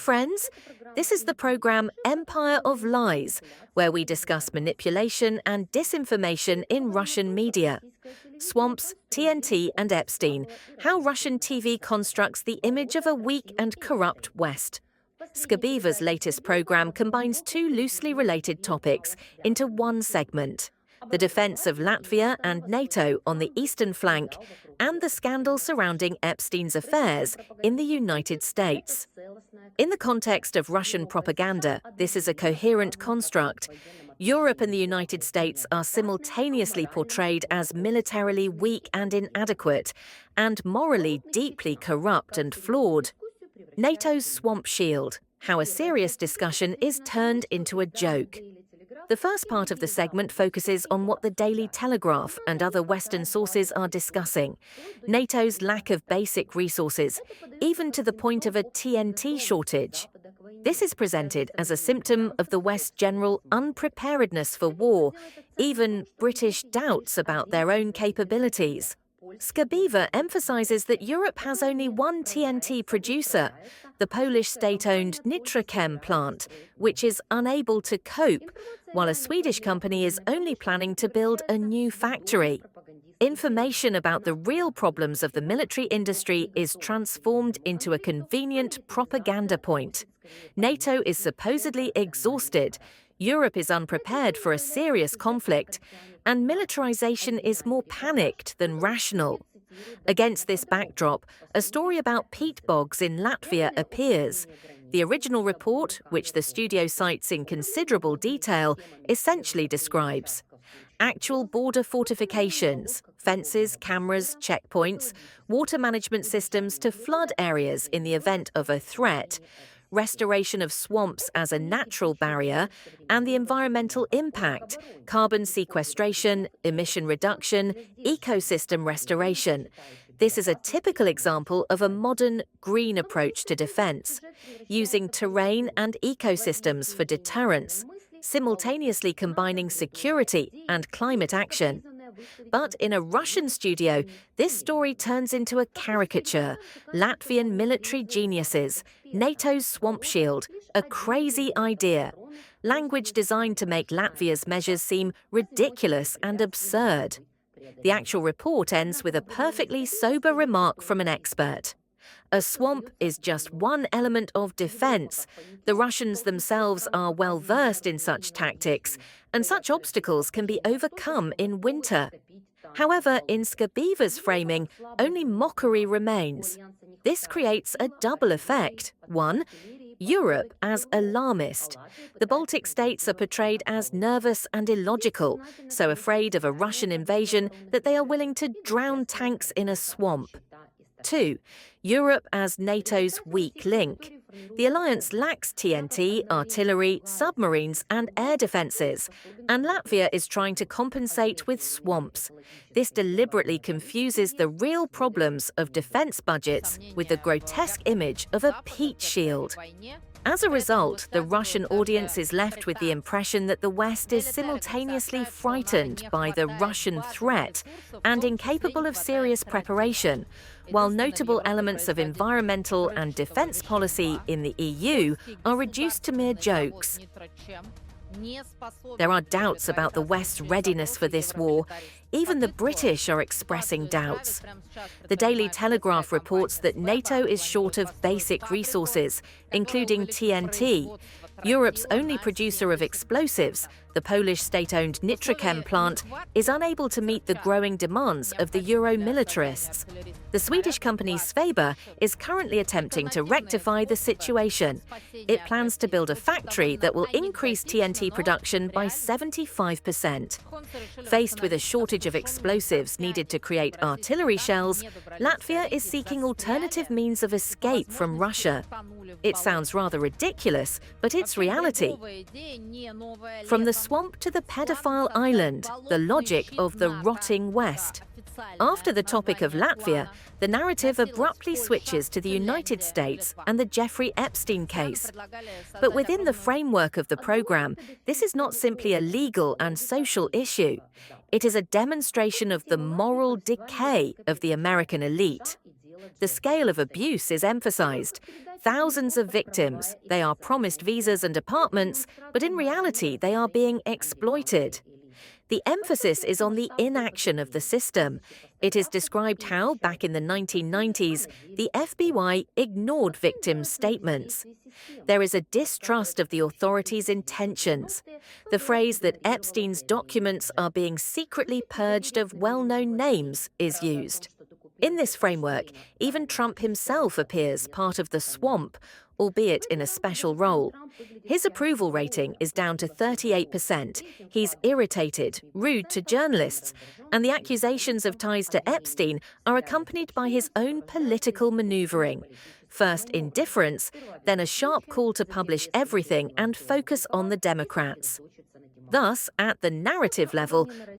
friends. This is the program Empire of Lies, where we discuss manipulation and disinformation in Russian media. Swamps, TNT and Epstein, how Russian TV constructs the image of a weak and corrupt West. Skabeeva's latest program combines two loosely related topics into one segment: the defense of Latvia and NATO on the eastern flank, and the scandal surrounding Epstein's affairs in the United States. In the context of Russian propaganda, this is a coherent construct. Europe and the United States are simultaneously portrayed as militarily weak and inadequate, and morally deeply corrupt and flawed. NATO's swamp shield, how a serious discussion is turned into a joke. The first part of the segment focuses on what the Daily Telegraph and other Western sources are discussing: NATO's lack of basic resources, even to the point of a TNT shortage. This is presented as a symptom of the West's general unpreparedness for war, even British doubts about their own capabilities. Skabeeva emphasizes that Europe has only one TNT producer, the Polish state-owned Nitrachem plant, which is unable to cope, while a Swedish company is only planning to build a new factory. Information about the real problems of the military industry is transformed into a convenient propaganda point. NATO is supposedly exhausted, Europe is unprepared for a serious conflict, and militarization is more panicked than rational. Against this backdrop, a story about peat bogs in Latvia appears. The original report, which the studio cites in considerable detail, essentially describes actual border fortifications, fences, cameras, checkpoints, water management systems to flood areas in the event of a threat, restoration of swamps as a natural barrier, and the environmental impact: carbon sequestration, emission reduction, ecosystem restoration. This is a typical example of a modern, green approach to defense, using terrain and ecosystems for deterrence, simultaneously combining security and climate action. But in a Russian studio, this story turns into a caricature: Latvian military geniuses, NATO's swamp shield, a crazy idea. Language designed to make Latvia's measures seem ridiculous and absurd. The actual report ends with a perfectly sober remark from an expert: a swamp is just one element of defense. The Russians themselves are well versed in such tactics, and such obstacles can be overcome in winter. However, in Skabeeva's framing, only mockery remains. This creates a double effect. One, Europe as alarmist. The Baltic states are portrayed as nervous and illogical, so afraid of a Russian invasion that they are willing to drown tanks in a swamp. 2. Europe as NATO's weak link. The alliance lacks TNT, artillery, submarines and air defences, and Latvia is trying to compensate with swamps. This deliberately confuses the real problems of defence budgets with the grotesque image of a peat shield. As a result, the Russian audience is left with the impression that the West is simultaneously frightened by the Russian threat and incapable of serious preparation, while notable elements of environmental and defence policy in the EU are reduced to mere jokes. There are doubts about the West's readiness for this war. Even the British are expressing doubts. The Daily Telegraph reports that NATO is short of basic resources, including TNT. Europe's only producer of explosives, the Polish state-owned Nitrachem plant, is unable to meet the growing demands of the Euro-militarists. The Swedish company Skabeeva is currently attempting to rectify the situation. It plans to build a factory that will increase TNT production by 75%. Faced with a shortage of explosives needed to create artillery shells, Latvia is seeking alternative means of escape from Russia. It sounds rather ridiculous, but it's reality. From the swamp to the pedophile island, the logic of the rotting West. After the topic of Latvia, the narrative abruptly switches to the United States and the Jeffrey Epstein case. But within the framework of the program, this is not simply a legal and social issue. It is a demonstration of the moral decay of the American elite. the scale of abuse is emphasized. Thousands of victims, they are promised visas and apartments, but in reality they are being exploited. The emphasis is on the inaction of the system. It is described how, back in the 1990s, the FBI ignored victims' statements. There is a distrust of the authorities' intentions. The phrase that Epstein's documents are being secretly purged of well-known names is used. In this framework, even Trump himself appears part of the swamp, albeit in a special role. His approval rating is down to 38%. He's irritated, rude to journalists, and the accusations of ties to Epstein are accompanied by his own political maneuvering. First indifference, then a sharp call to publish everything and focus on the Democrats. Thus, at the narrative level,